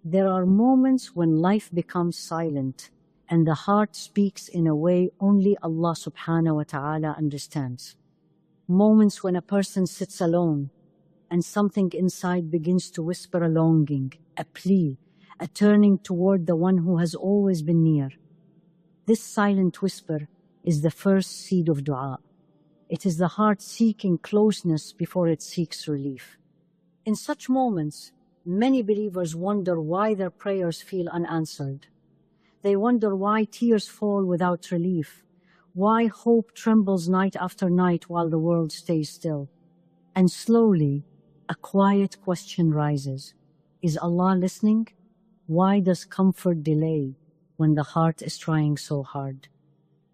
There are moments when life becomes silent and the heart speaks in a way only Allah subhanahu wa ta'ala understands. Moments when a person sits alone and something inside begins to whisper a longing, a plea, a turning toward the one who has always been near. This silent whisper is the first seed of dua. It is the heart seeking closeness before it seeks relief. In such moments, many believers wonder why their prayers feel unanswered. They wonder why tears fall without relief, why hope trembles night after night while the world stays still. And slowly, a quiet question rises. Is Allah listening? Why does comfort delay when the heart is trying so hard?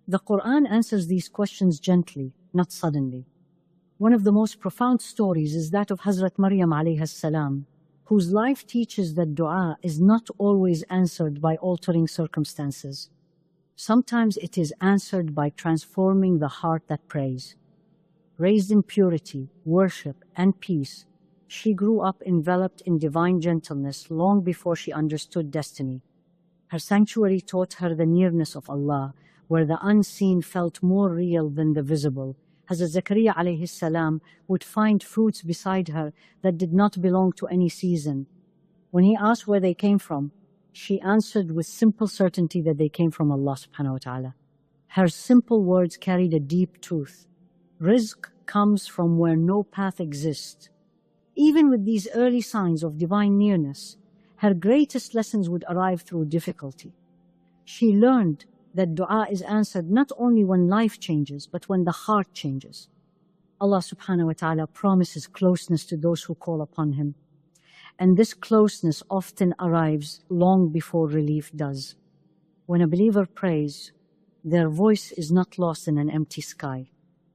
The Quran answers these questions gently, not suddenly. One of the most profound stories is that of Hazrat Maryam alayhi salam, whose life teaches that dua is not always answered by altering circumstances. Sometimes it is answered by transforming the heart that prays. Raised in purity, worship, and peace, she grew up enveloped in divine gentleness long before she understood destiny. Her sanctuary taught her the nearness of Allah, where the unseen felt more real than the visible. Hazrat Zakaria alayhi salam would find fruits beside her that did not belong to any season. When he asked where they came from, she answered with simple certainty that they came from Allah subhanahu wa ta'ala. Her simple words carried a deep truth. Rizq comes from where no path exists. Even with these early signs of divine nearness, her greatest lessons would arrive through difficulty. She learned that dua is answered not only when life changes, but when the heart changes. Allah subhanahu wa ta'ala promises closeness to those who call upon Him. And this closeness often arrives long before relief does. When a believer prays, their voice is not lost in an empty sky.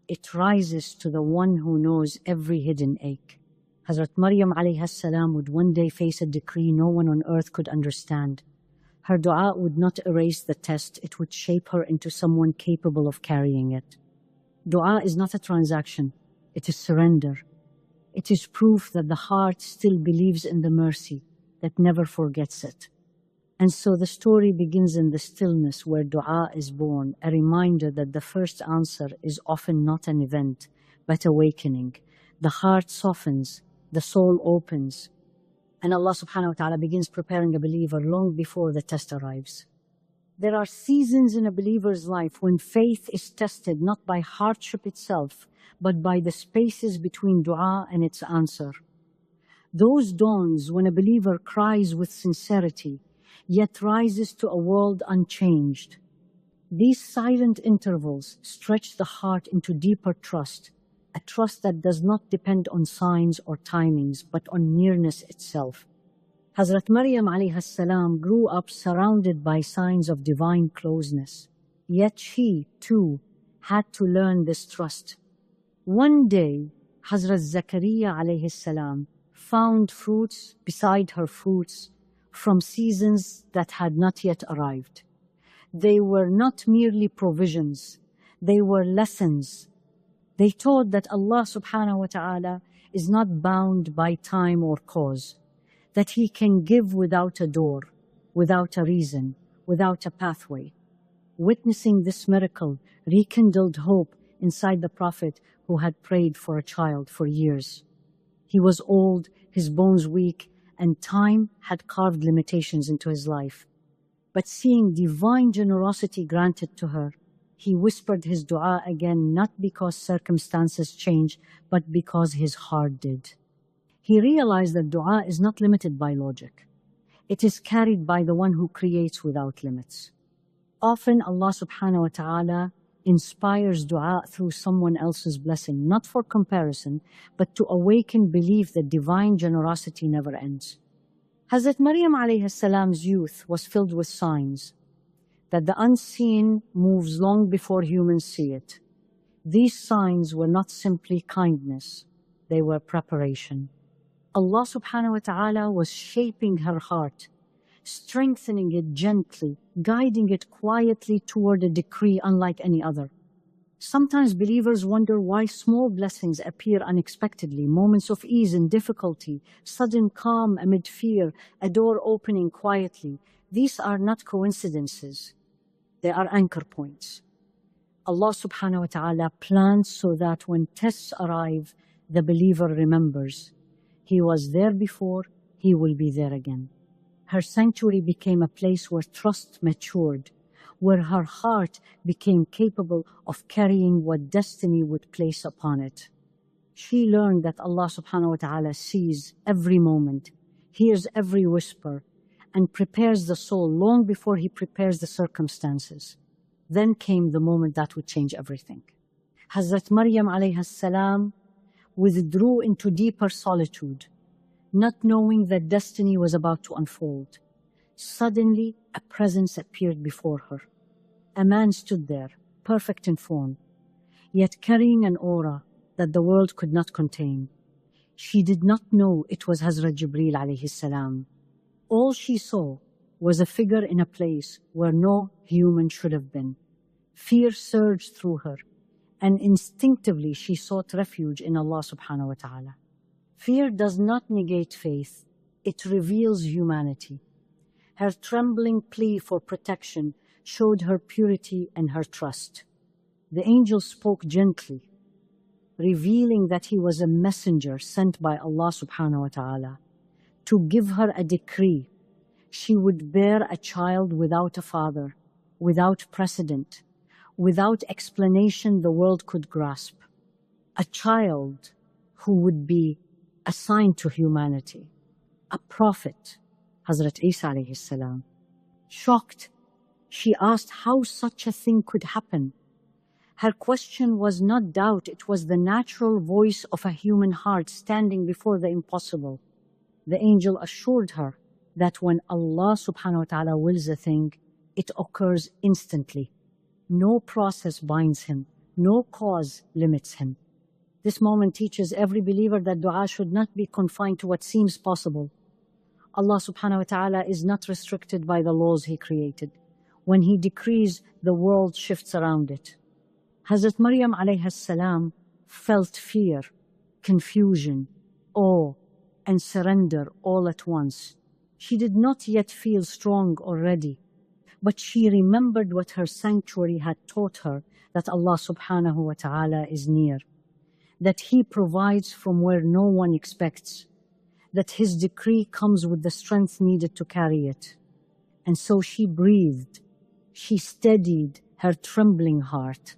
It rises to the one who knows every hidden ache. Hazrat Maryam alayhi salam would one day face a decree no one on earth could understand. Her dua would not erase the test, it would shape her into someone capable of carrying it. Dua is not a transaction, it is surrender. It is proof that the heart still believes in the mercy that never forgets it. And so the story begins in the stillness where dua is born, a reminder that the first answer is often not an event, but awakening. The heart softens, the soul opens, and Allah subhanahu wa ta'ala begins preparing a believer long before the test arrives. There are seasons in a believer's life when faith is tested not by hardship itself, but by the spaces between dua and its answer. Those dawns when a believer cries with sincerity, yet rises to a world unchanged. These silent intervals stretch the heart into deeper trust, a trust that does not depend on signs or timings, but on nearness itself. Hazrat Maryam alayhi salam grew up surrounded by signs of divine closeness, yet she, too, had to learn this trust. One day, Hazrat Zakaria alayhi salam found fruits beside her fruits from seasons that had not yet arrived. They were not merely provisions, they were lessons. They taught that Allah subhanahu wa ta'ala is not bound by time or cause, that He can give without a door, without a reason, without a pathway. Witnessing this miracle rekindled hope inside the Prophet who had prayed for a child for years. He was old, his bones weak, and time had carved limitations into his life. But seeing divine generosity granted to her, he whispered his dua again, not because circumstances changed, but because his heart did. He realized that dua is not limited by logic. It is carried by the one who creates without limits. Often Allah subhanahu wa ta'ala inspires dua through someone else's blessing, not for comparison, but to awaken belief that divine generosity never ends. Hazrat Maryam alayhi salam's youth was filled with signs, that the unseen moves long before humans see it. These signs were not simply kindness, they were preparation. Allah subhanahu wa ta'ala was shaping her heart, strengthening it gently, guiding it quietly toward a decree unlike any other. Sometimes believers wonder why small blessings appear unexpectedly, moments of ease in difficulty, sudden calm amid fear, a door opening quietly. These are not coincidences, they are anchor points. Allah subhanahu wa ta'ala plans so that when tests arrive, the believer remembers. He was there before, he will be there again. Her sanctuary became a place where trust matured, where her heart became capable of carrying what destiny would place upon it. She learned that Allah subhanahu wa ta'ala sees every moment, hears every whisper, and prepares the soul long before He prepares the circumstances. Then came the moment that would change everything. Hazrat Maryam alayhi salam withdrew into deeper solitude, not knowing that destiny was about to unfold. Suddenly, a presence appeared before her. A man stood there, perfect in form, yet carrying an aura that the world could not contain. She did not know it was Hazrat Jibreel alayhi salam. All she saw was a figure in a place where no human should have been. Fear surged through her, and instinctively she sought refuge in Allah subhanahu wa ta'ala. Fear does not negate faith, it reveals humanity. Her trembling plea for protection showed her purity and her trust. The angel spoke gently, revealing that he was a messenger sent by Allah subhanahu wa ta'ala to give her a decree. She would bear a child without a father, without precedent, without explanation the world could grasp. A child who would be assigned to humanity, a prophet, Hazrat Isa alayhi salam. Shocked, she asked how such a thing could happen. Her question was not doubt, it was the natural voice of a human heart standing before the impossible. The angel assured her that when Allah subhanahu wa ta'ala wills a thing, it occurs instantly. No process binds him, no cause limits him. This moment teaches every believer that dua should not be confined to what seems possible. Allah subhanahu wa ta'ala is not restricted by the laws He created. When He decrees, the world shifts around it. Hazrat Maryam alayhi salam felt fear, confusion, awe, and surrender all at once. She did not yet feel strong or ready, but she remembered what her sanctuary had taught her, that Allah subhanahu wa ta'ala is near, that He provides from where no one expects, that His decree comes with the strength needed to carry it. And so she breathed. She steadied her trembling heart.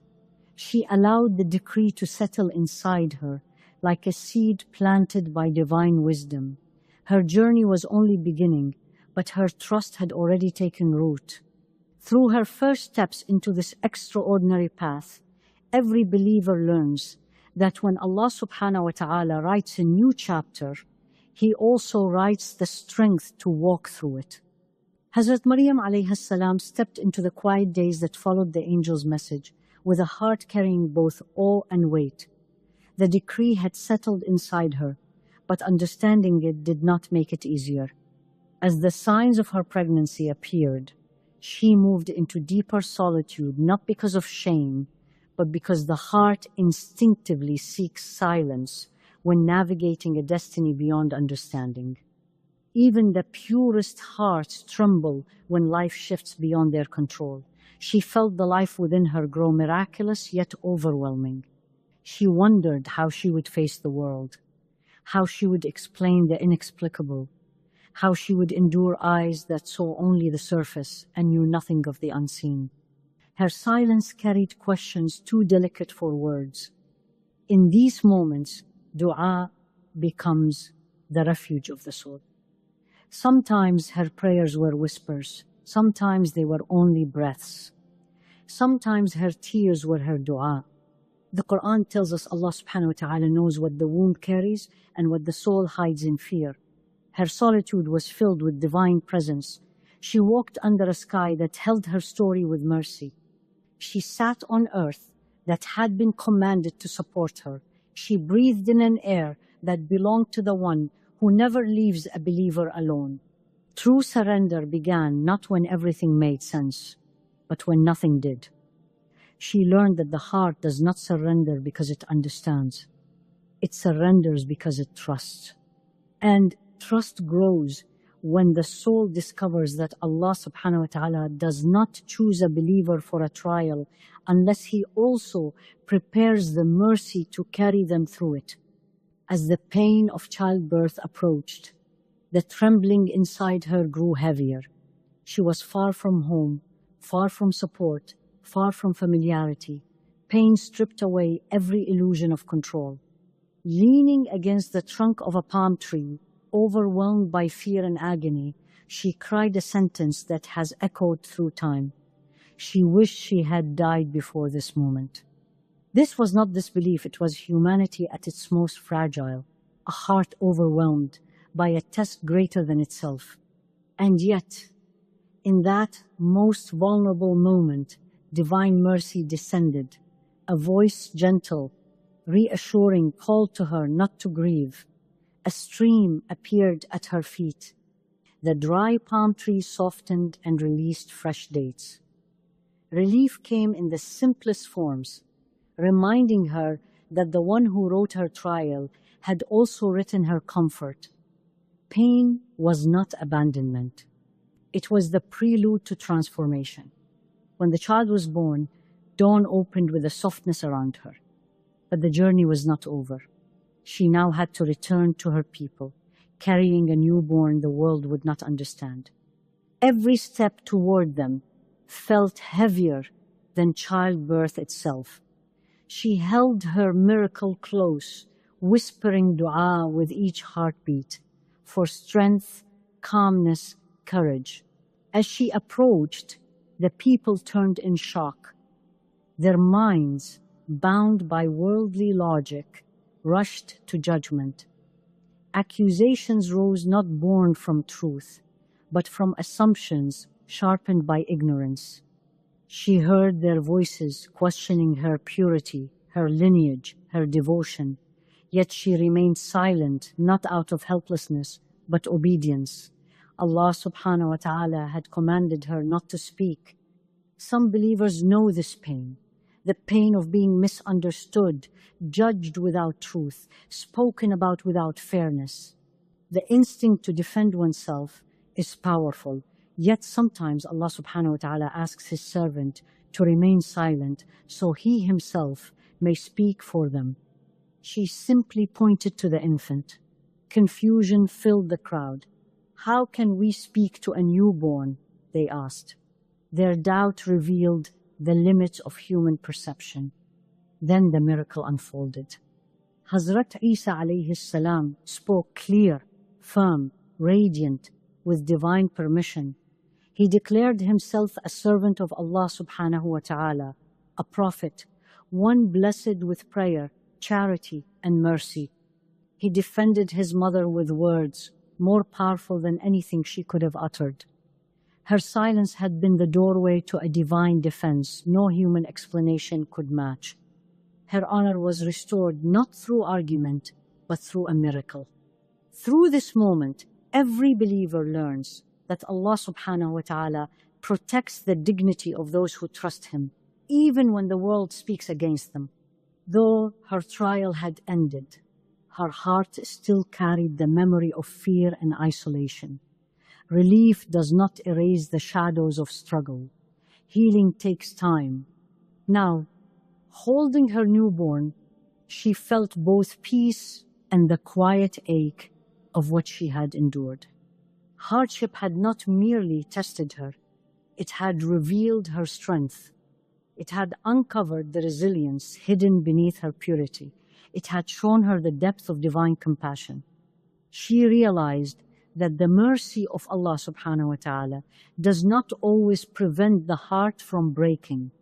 She allowed the decree to settle inside her like a seed planted by divine wisdom. Her journey was only beginning, but her trust had already taken root. Through her first steps into this extraordinary path, every believer learns that when Allah subhanahu wa ta'ala writes a new chapter, He also writes the strength to walk through it. Hazrat Maryam alayhi salam stepped into the quiet days that followed the angel's message with a heart carrying both awe and weight. The decree had settled inside her, but understanding it did not make it easier. As the signs of her pregnancy appeared, she moved into deeper solitude, not because of shame, but because the heart instinctively seeks silence when navigating a destiny beyond understanding. Even the purest hearts tremble when life shifts beyond their control. She felt the life within her grow miraculous yet overwhelming. She wondered how she would face the world, how she would explain the inexplicable, how she would endure eyes that saw only the surface and knew nothing of the unseen. Her silence carried questions too delicate for words. In these moments, dua becomes the refuge of the soul. Sometimes her prayers were whispers, sometimes they were only breaths. Sometimes her tears were her dua. The Quran tells us Allah subhanahu wa ta'ala knows what the womb carries and what the soul hides in fear. Her solitude was filled with divine presence. She walked under a sky that held her story with mercy. She sat on earth that had been commanded to support her. She breathed in an air that belonged to the one who never leaves a believer alone. True surrender began not when everything made sense, but when nothing did. She learned that the heart does not surrender because it understands. It surrenders because it trusts. And trust grows when the soul discovers that Allah subhanahu wa ta'ala does not choose a believer for a trial unless He also prepares the mercy to carry them through it. As the pain of childbirth approached, the trembling inside her grew heavier. She was far from home, far from support, far from familiarity. Pain stripped away every illusion of control. Leaning against the trunk of a palm tree, overwhelmed by fear and agony, she cried a sentence that has echoed through time. She wished she had died before this moment. This was not disbelief, it was humanity at its most fragile, a heart overwhelmed by a test greater than itself. And yet, in that most vulnerable moment, divine mercy descended. A voice gentle, reassuring, called to her not to grieve. A stream appeared at her feet. The dry palm tree softened and released fresh dates. Relief came in the simplest forms, reminding her that the one who wrote her trial had also written her comfort. Pain was not abandonment. It was the prelude to transformation. When the child was born, dawn opened with a softness around her. But the journey was not over. She now had to return to her people, carrying a newborn the world would not understand. Every step toward them felt heavier than childbirth itself. She held her miracle close, whispering dua with each heartbeat for strength, calmness, courage. As she approached, the people turned in shock. Their minds, bound by worldly logic, rushed to judgment. Accusations rose not born from truth, but from assumptions sharpened by ignorance. She heard their voices questioning her purity, her lineage, her devotion, yet she remained silent, not out of helplessness, but obedience. Allah subhanahu wa ta'ala had commanded her not to speak. Some believers know this pain, the pain of being misunderstood, judged without truth, spoken about without fairness. The instinct to defend oneself is powerful, yet sometimes Allah subhanahu wa ta'ala asks His servant to remain silent so He Himself may speak for them. She simply pointed to the infant. Confusion filled the crowd. "How can we speak to a newborn?" they asked. Their doubt revealed the limits of human perception. Then the miracle unfolded. Hazrat Isa alayhi salam spoke clear, firm, radiant, with divine permission. He declared himself a servant of Allah subhanahu wa ta'ala, a prophet, one blessed with prayer, charity, and mercy. He defended his mother with words more powerful than anything she could have uttered. Her silence had been the doorway to a divine defense no human explanation could match. Her honor was restored not through argument, but through a miracle. Through this moment, every believer learns that Allah subhanahu wa ta'ala protects the dignity of those who trust Him, even when the world speaks against them. Though her trial had ended, her heart still carried the memory of fear and isolation. Relief does not erase the shadows of struggle. Healing takes time. Now, holding her newborn, she felt both peace and the quiet ache of what she had endured. Hardship had not merely tested her, it had revealed her strength. It had uncovered the resilience hidden beneath her purity. It had shown her the depth of divine compassion. She realized that the mercy of Allah subhanahu wa ta'ala does not always prevent the heart from breaking.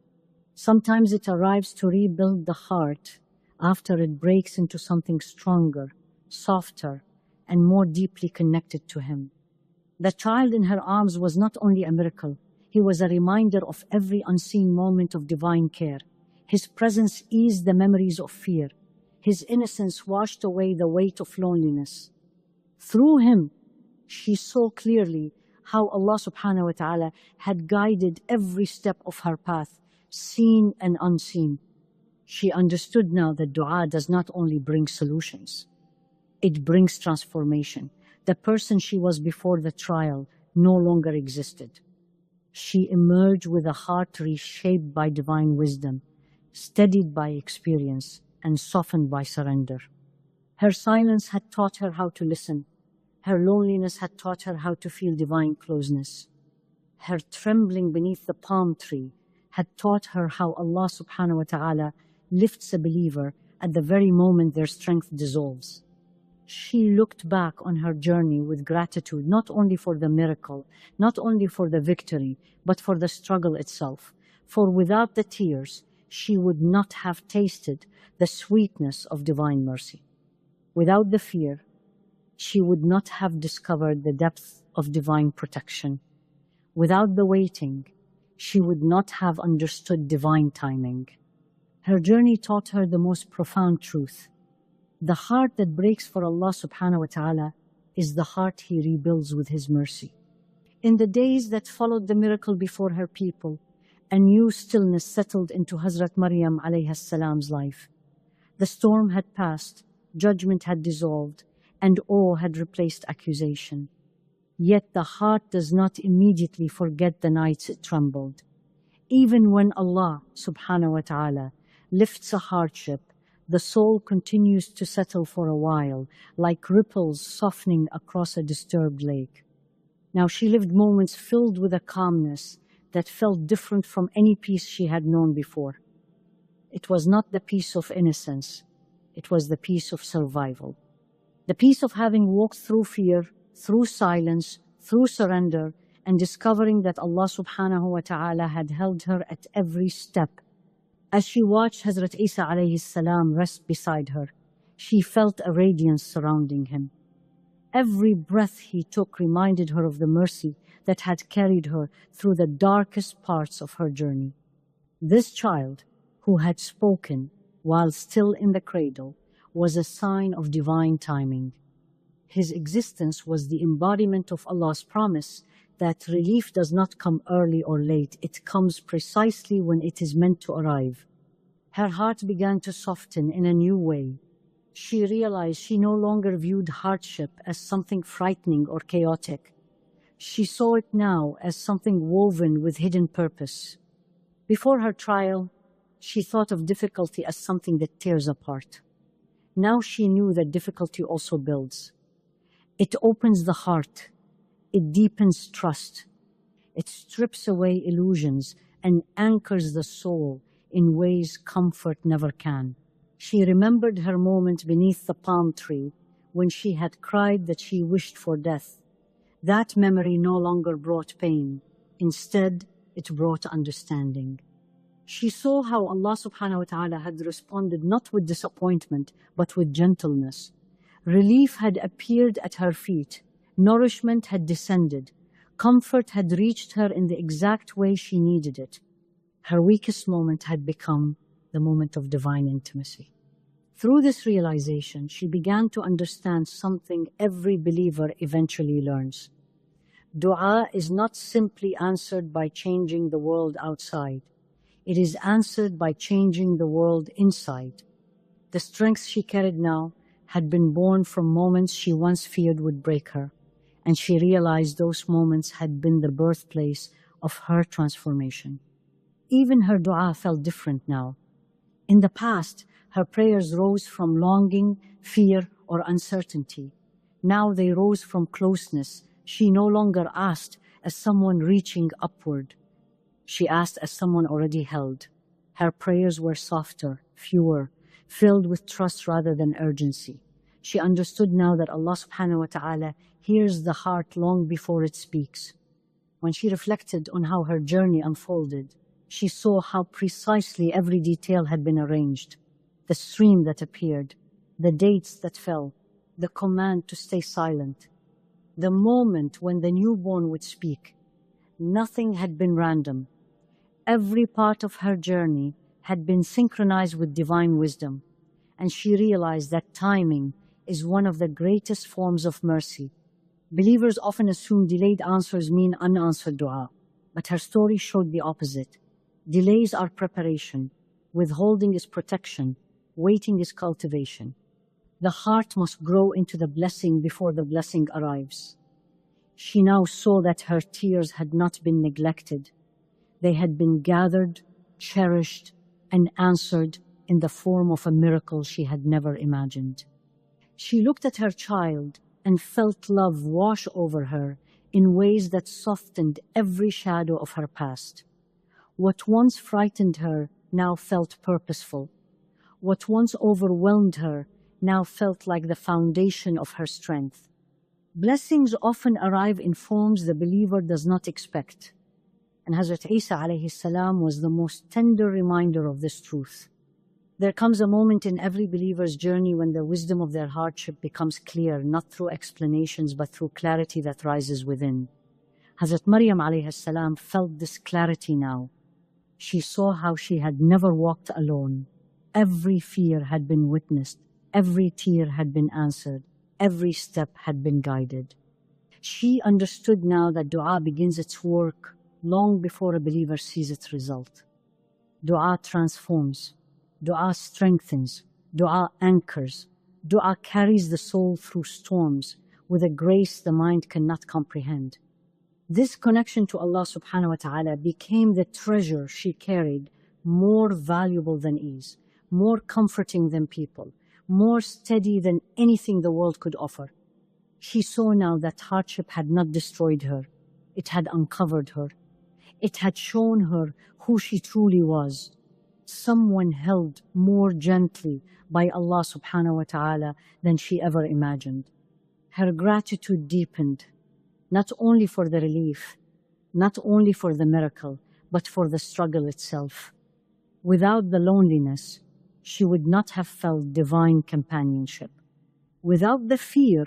Sometimes it arrives to rebuild the heart after it breaks into something stronger, softer, and more deeply connected to Him. The child in her arms was not only a miracle, he was a reminder of every unseen moment of divine care. His presence eased the memories of fear. His innocence washed away the weight of loneliness. Through him, she saw clearly how Allah subhanahu wa ta'ala had guided every step of her path, seen and unseen. She understood now that dua does not only bring solutions, it brings transformation. The person she was before the trial no longer existed. She emerged with a heart reshaped by divine wisdom, steadied by experience, and softened by surrender. Her silence had taught her how to listen. Her loneliness had taught her how to feel divine closeness. Her trembling beneath the palm tree had taught her how Allah subhanahu wa ta'ala lifts a believer at the very moment their strength dissolves. She looked back on her journey with gratitude, not only for the miracle, not only for the victory, but for the struggle itself. For without the tears, she would not have tasted the sweetness of divine mercy. Without the fear, she would not have discovered the depth of divine protection. Without the waiting, she would not have understood divine timing. Her journey taught her the most profound truth. The heart that breaks for Allah subhanahu wa ta'ala is the heart He rebuilds with His mercy. In the days that followed the miracle before her people, a new stillness settled into Hazrat Maryam alayhi salam's life. The storm had passed, judgment had dissolved, and awe had replaced accusation. Yet the heart does not immediately forget the nights it trembled. Even when Allah subhanahu wa ta'ala lifts a hardship, the soul continues to settle for a while, like ripples softening across a disturbed lake. Now she lived moments filled with a calmness that felt different from any peace she had known before. It was not the peace of innocence, it was the peace of survival. The peace of having walked through fear, through silence, through surrender, and discovering that Allah subhanahu wa ta'ala had held her at every step. As she watched Hazrat Isa alayhi salam rest beside her, she felt a radiance surrounding him. Every breath he took reminded her of the mercy that had carried her through the darkest parts of her journey. This child, who had spoken while still in the cradle, was a sign of divine timing. His existence was the embodiment of Allah's promise that relief does not come early or late, it comes precisely when it is meant to arrive. Her heart began to soften in a new way. She realized she no longer viewed hardship as something frightening or chaotic. She saw it now as something woven with hidden purpose. Before her trial, she thought of difficulty as something that tears apart. Now she knew that difficulty also builds. It opens the heart. It deepens trust. It strips away illusions and anchors the soul in ways comfort never can. She remembered her moment beneath the palm tree when she had cried that she wished for death. That memory no longer brought pain. Instead, it brought understanding. She saw how Allah subhanahu wa ta'ala had responded not with disappointment, but with gentleness. Relief had appeared at her feet. Nourishment had descended. Comfort had reached her in the exact way she needed it. Her weakest moment had become the moment of divine intimacy. Through this realization, she began to understand something every believer eventually learns. Dua is not simply answered by changing the world outside. It is answered by changing the world inside. The strength she carried now had been born from moments she once feared would break her, and she realized those moments had been the birthplace of her transformation. Even her dua felt different now. In the past, her prayers rose from longing, fear, or uncertainty. Now they rose from closeness. She no longer asked as someone reaching upward. She asked as someone already held. Her prayers were softer, fewer, filled with trust rather than urgency. She understood now that Allah subhanahu wa ta'ala hears the heart long before it speaks. When she reflected on how her journey unfolded, she saw how precisely every detail had been arranged. The stream that appeared, the dates that fell, the command to stay silent, the moment when the newborn would speak. Nothing had been random. Every part of her journey had been synchronized with divine wisdom, and she realized that timing is one of the greatest forms of mercy. Believers often assume delayed answers mean unanswered dua, but her story showed the opposite. Delays are preparation, withholding is protection, waiting is cultivation. The heart must grow into the blessing before the blessing arrives. She now saw that her tears had not been neglected. They had been gathered, cherished, and answered in the form of a miracle she had never imagined. She looked at her child and felt love wash over her in ways that softened every shadow of her past. What once frightened her now felt purposeful. What once overwhelmed her now felt like the foundation of her strength. Blessings often arrive in forms the believer does not expect. And Hazrat Isa alayhi salam was the most tender reminder of this truth. There comes a moment in every believer's journey when the wisdom of their hardship becomes clear, not through explanations, but through clarity that rises within. Hazrat Maryam alayhi salam felt this clarity now. She saw how she had never walked alone. Every fear had been witnessed, every tear had been answered, every step had been guided. She understood now that dua begins its work long before a believer sees its result. Dua transforms, dua strengthens, dua anchors, dua carries the soul through storms with a grace the mind cannot comprehend. This connection to Allah subhanahu wa ta'ala became the treasure she carried, more valuable than ease, more comforting than people, more steady than anything the world could offer. She saw now that hardship had not destroyed her, it had uncovered her. It had shown her who she truly was, someone held more gently by Allah subhanahu wa ta'ala than she ever imagined. Her gratitude deepened, not only for the relief, not only for the miracle, but for the struggle itself. Without the loneliness, she would not have felt divine companionship. Without the fear,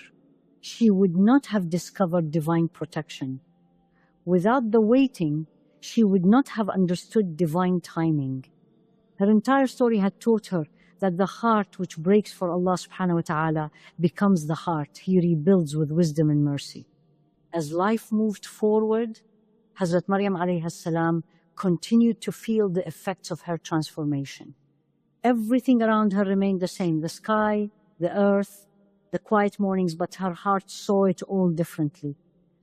she would not have discovered divine protection. Without the waiting, she would not have understood divine timing. Her entire story had taught her that the heart which breaks for Allah subhanahu wa ta'ala becomes the heart He rebuilds with wisdom and mercy. As life moved forward, Hazrat Maryam alayhi salam continued to feel the effects of her transformation. Everything around her remained the same, the sky, the earth, the quiet mornings, but her heart saw it all differently.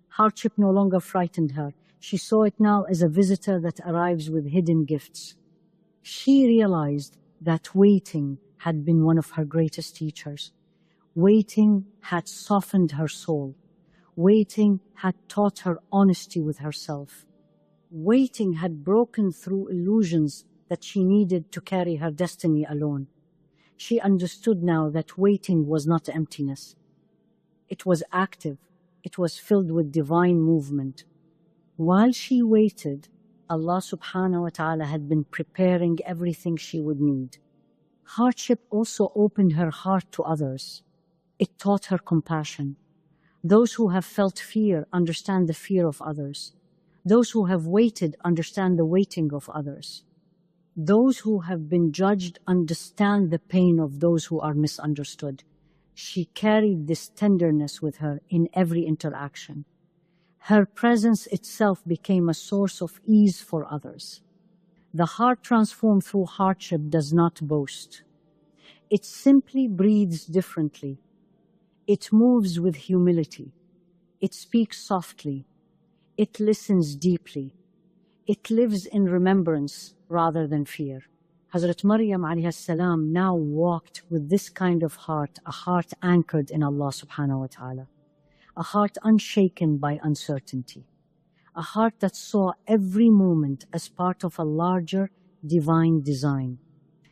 Hardship no longer frightened her. She saw it now as a visitor that arrives with hidden gifts. She realized that waiting had been one of her greatest teachers. Waiting had softened her soul. Waiting had taught her honesty with herself. Waiting had broken through illusions that she needed to carry her destiny alone. She understood now that waiting was not emptiness. It was active. It was filled with divine movement. While she waited, Allah subhanahu wa ta'ala had been preparing everything she would need. Hardship also opened her heart to others. It taught her compassion. Those who have felt fear understand the fear of others. Those who have waited understand the waiting of others. Those who have been judged understand the pain of those who are misunderstood. She carried this tenderness with her in every interaction. Her presence itself became a source of ease for others. The heart transformed through hardship does not boast. It simply breathes differently. It moves with humility. It speaks softly. It listens deeply. It lives in remembrance rather than fear. Hazrat Maryam alayhi salam now walked with this kind of heart, a heart anchored in Allah subhanahu wa ta'ala, a heart unshaken by uncertainty, a heart that saw every moment as part of a larger divine design.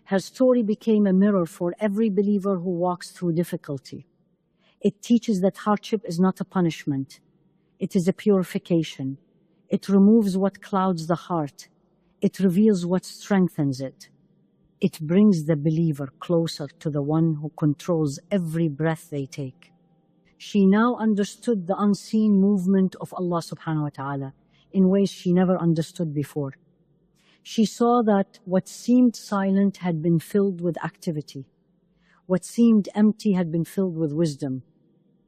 Her story became a mirror for every believer who walks through difficulty. It teaches that hardship is not a punishment. It is a purification. It removes what clouds the heart. It reveals what strengthens it. It brings the believer closer to the one who controls every breath they take. She now understood the unseen movement of Allah subhanahu wa ta'ala in ways she never understood before. She saw that what seemed silent had been filled with activity. What seemed empty had been filled with wisdom.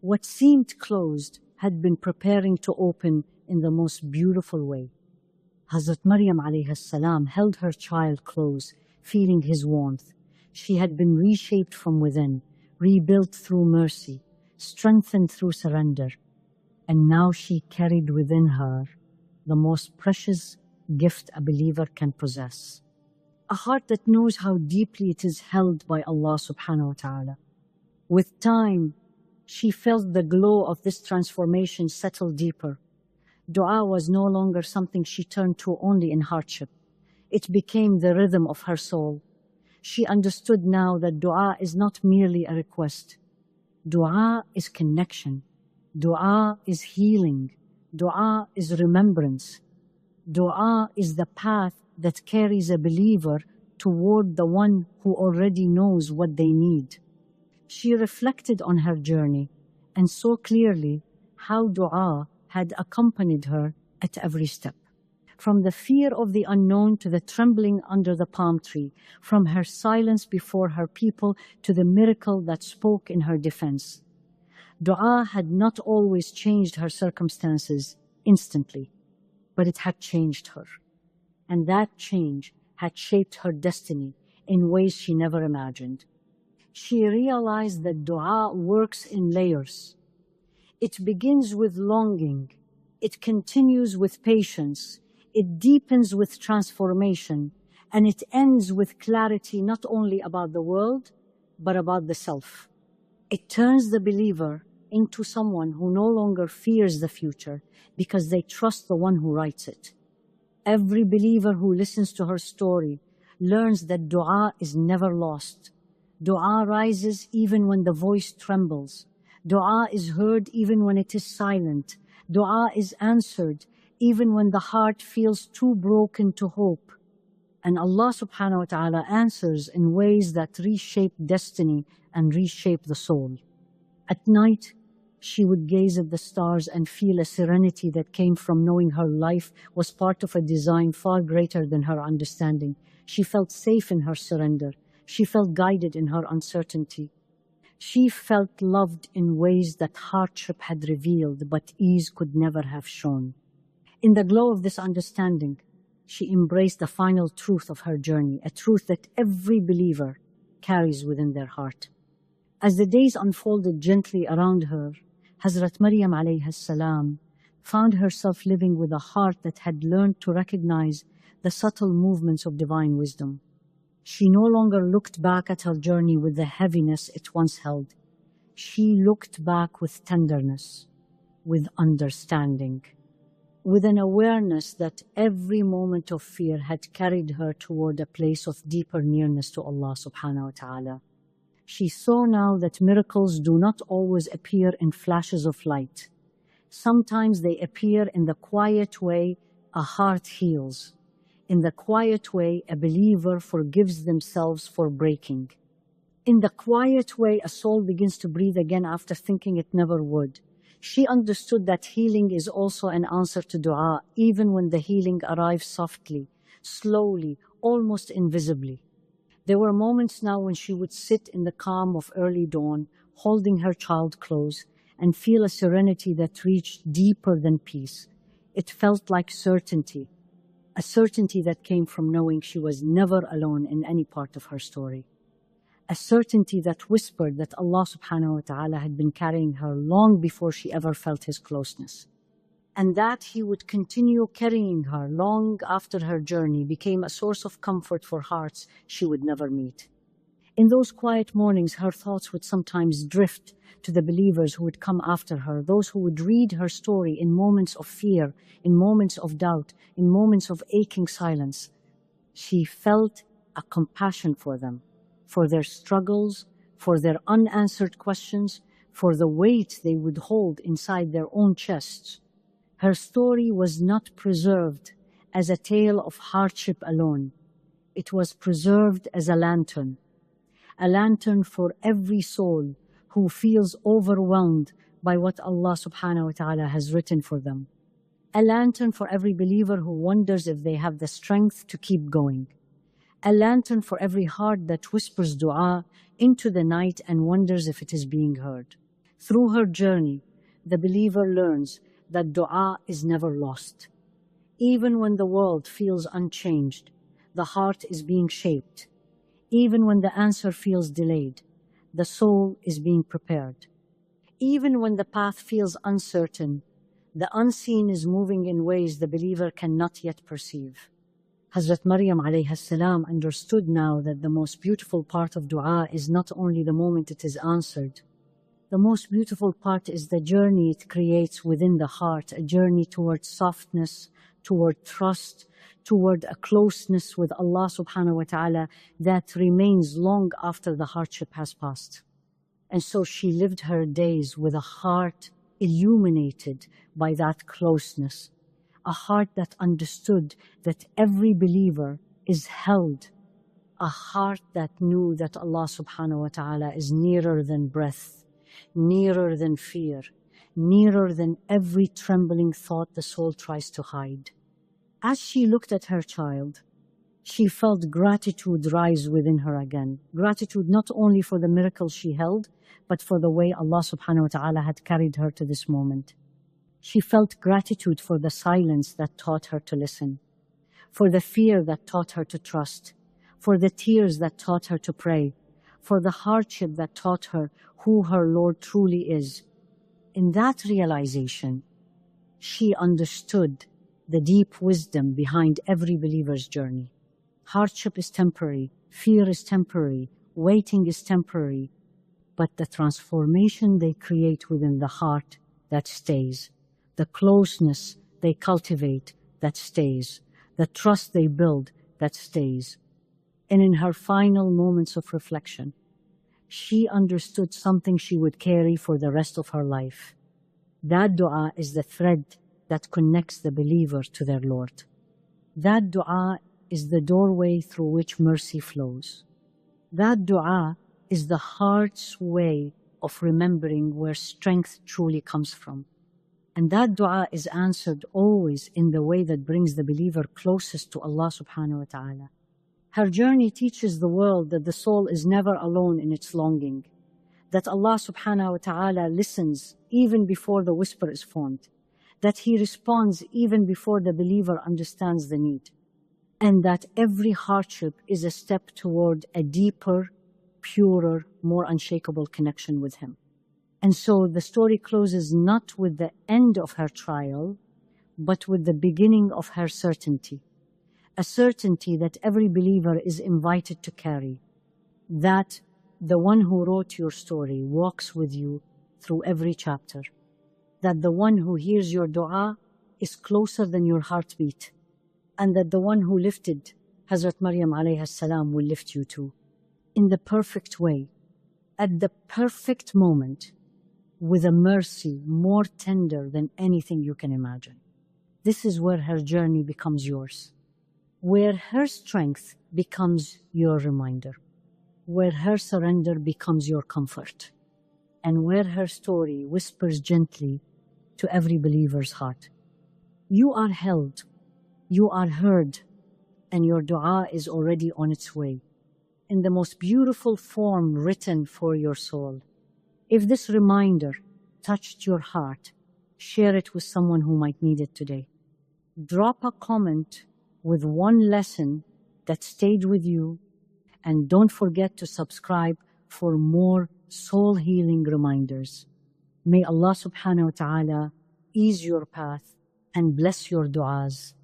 What seemed closed had been preparing to open in the most beautiful way. Hazrat Maryam alayhi salam held her child close, feeling his warmth. She had been reshaped from within, rebuilt through mercy, strengthened through surrender. And now she carried within her the most precious gift a believer can possess. A heart that knows how deeply it is held by Allah subhanahu wa ta'ala. With time, she felt the glow of this transformation settle deeper. Dua was no longer something she turned to only in hardship. It became the rhythm of her soul. She understood now that dua is not merely a request. Dua is connection. Dua is healing. Dua is remembrance. Dua is the path that carries a believer toward the one who already knows what they need. She reflected on her journey and saw clearly how dua had accompanied her at every step. From the fear of the unknown to the trembling under the palm tree, from her silence before her people to the miracle that spoke in her defense. Dua had not always changed her circumstances instantly, but it had changed her. And that change had shaped her destiny in ways she never imagined. She realized that dua works in layers. It begins with longing, it continues with patience, it deepens with transformation, and it ends with clarity not only about the world, but about the self. It turns the believer into someone who no longer fears the future because they trust the one who writes it. Every believer who listens to her story learns that dua is never lost. Dua rises even when the voice trembles. Dua is heard even when it is silent. Dua is answered even when the heart feels too broken to hope. And Allah subhanahu wa ta'ala answers in ways that reshape destiny and reshape the soul. At night, she would gaze at the stars and feel a serenity that came from knowing her life was part of a design far greater than her understanding. She felt safe in her surrender. She felt guided in her uncertainty. She felt loved in ways that hardship had revealed, but ease could never have shown. In the glow of this understanding, she embraced the final truth of her journey, a truth that every believer carries within their heart. As the days unfolded gently around her, Hazrat Maryam alayhi salam found herself living with a heart that had learned to recognize the subtle movements of divine wisdom. She no longer looked back at her journey with the heaviness it once held. She looked back with tenderness, with understanding, with an awareness that every moment of fear had carried her toward a place of deeper nearness to Allah subhanahu wa ta'ala. She saw now that miracles do not always appear in flashes of light. Sometimes they appear in the quiet way a heart heals. In the quiet way a believer forgives themselves for breaking. In the quiet way a soul begins to breathe again after thinking it never would. She understood that healing is also an answer to dua, even when the healing arrives softly, slowly, almost invisibly. There were moments now when she would sit in the calm of early dawn, holding her child close, and feel a serenity that reached deeper than peace. It felt like certainty, a certainty that came from knowing she was never alone in any part of her story. A certainty that whispered that Allah subhanahu wa ta'ala had been carrying her long before she ever felt His closeness. And that He would continue carrying her long after her journey became a source of comfort for hearts she would never meet. In those quiet mornings, her thoughts would sometimes drift to the believers who would come after her, those who would read her story in moments of fear, in moments of doubt, in moments of aching silence. She felt a compassion for them, for their struggles, for their unanswered questions, for the weight they would hold inside their own chests. Her story was not preserved as a tale of hardship alone. It was preserved as a lantern for every soul who feels overwhelmed by what Allah subhanahu wa ta'ala has written for them. A lantern for every believer who wonders if they have the strength to keep going. A lantern for every heart that whispers dua into the night and wonders if it is being heard. Through her journey, the believer learns that dua is never lost. Even when the world feels unchanged, the heart is being shaped. Even when the answer feels delayed, the soul is being prepared. Even when the path feels uncertain, the unseen is moving in ways the believer cannot yet perceive. Hazrat Maryam alayhi salam understood now that the most beautiful part of dua is not only the moment it is answered. The most beautiful part is the journey it creates within the heart, a journey toward softness, toward trust, toward a closeness with Allah subhanahu wa ta'ala that remains long after the hardship has passed. And so she lived her days with a heart illuminated by that closeness, a heart that understood that every believer is held, a heart that knew that Allah subhanahu wa ta'ala is nearer than breath, nearer than fear, nearer than every trembling thought the soul tries to hide. As she looked at her child, she felt gratitude rise within her again. Gratitude not only for the miracle she held, but for the way Allah subhanahu wa ta'ala had carried her to this moment. She felt gratitude for the silence that taught her to listen, for the fear that taught her to trust, for the tears that taught her to pray, for the hardship that taught her who her Lord truly is. In that realization, she understood the deep wisdom behind every believer's journey. Hardship is temporary, fear is temporary, waiting is temporary, but the transformation they create within the heart, that stays. The closeness they cultivate, that stays. The trust they build, that stays. And in her final moments of reflection, she understood something she would carry for the rest of her life. That dua is the thread that connects the believer to their Lord. That dua is the doorway through which mercy flows. That dua is the heart's way of remembering where strength truly comes from. And that dua is answered always in the way that brings the believer closest to Allah subhanahu wa ta'ala. Her journey teaches the world that the soul is never alone in its longing, that Allah subhanahu wa ta'ala listens even before the whisper is formed, that He responds even before the believer understands the need, and that every hardship is a step toward a deeper, purer, more unshakable connection with Him. And so the story closes not with the end of her trial, but with the beginning of her certainty, a certainty that every believer is invited to carry, that the one who wrote your story walks with you through every chapter, that the one who hears your dua is closer than your heartbeat, and that the one who lifted Hazrat Maryam alayhi salam will lift you too, in the perfect way, at the perfect moment, with a mercy more tender than anything you can imagine. This is where her journey becomes yours, where her strength becomes your reminder, where her surrender becomes your comfort, and where her story whispers gently to every believer's heart. You are held, you are heard, and your dua is already on its way, in the most beautiful form written for your soul. If this reminder touched your heart, share it with someone who might need it today. Drop a comment with one lesson that stayed with you, and don't forget to subscribe for more soul-healing reminders. May Allah subhanahu wa ta'ala ease your path and bless your du'as.